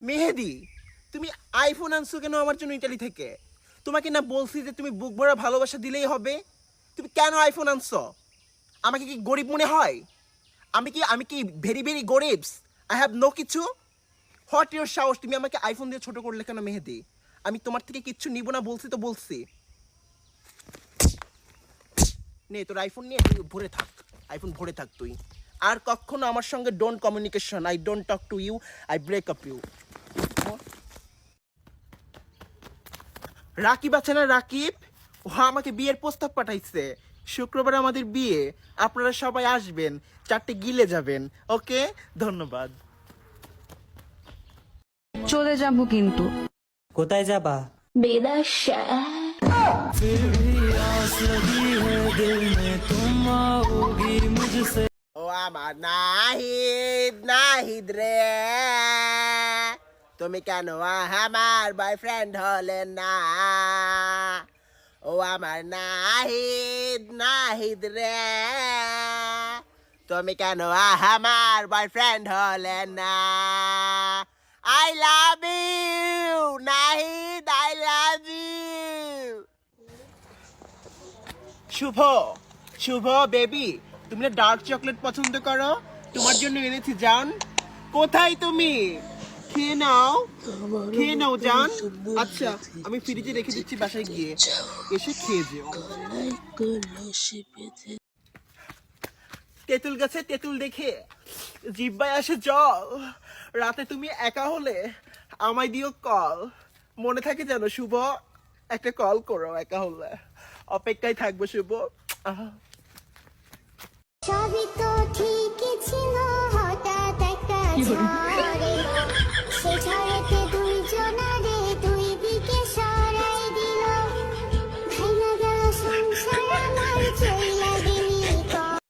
মেহেদি, তুমি আইফোন আনছো কেন আমার জন্য ইতালি থেকে? তোমাকে না বলছি যে তুমি বুক ভরা ভালোবাসা দিলেই হবে? তুমি কেন আইফোন আনছো? আমাকে কি গরিব মনে হয়? আমি কি ভেরি ভেরি গরিব? আই হ্যাভ নো কিছু। হোয়াট ইউর সাহস, তুমি আমাকে আইফোন দিয়ে ছোট করলে কেন মেহেদি? আমি তোমার থেকে কিচ্ছু নিব না বলছি তো বলছি। নে তোর আইফোন নিয়ে তুই ভরে থাক, আইফোন ভরে থাক তুই। আর কখনো আমার সঙ্গে don't communication, I don't talk to you, I break up you. Rakib আছে না, রাকিব, ও আমাকে বিয়ের প্রস্তাব পাঠাইছে। শুক্রবার আমাদের বিয়ে, আপনারা সবাই আসবেন, 4টে গিলে যাবেন। ওকে, ধন্যবাদ। চলে যাব কিন্তু। কোথায় যাবা? বেদাশা ও আমার নাহিদ, নাহিদ রে, তুমি কেন আমার বয়ফ্রেন্ড হলে না? ও আমার নাহিদ, নাহিদ রে, তুমি কেন আমার বয়ফ্রেন্ড হলে না? I love you Nahid, I love you. Shubho, Shubho baby, তুমি না ডার্ক চকলেট পছন্দ করো? তোমার জন্য এনেছি জান। কোথায় তুমি? খেয়ে নাও, খেয়ে নাও জান। আচ্ছা, আমি ফ্রিজে রেখে দিচ্ছি, বাসায় গিয়ে এসে খেয়ে যেও। তেঁতুল গাছে তেঁতুল দেখে জিব্বায় আসে জল। রাতে তুমি একা হলে আমায় দিও কল, মনে থাকে যেন শুভ। একটা কল করো একা হলে, অপেক্ষায় থাকবো শুভ। সবই তো ঠিকই ছিল, হঠাৎ একটা ঝড়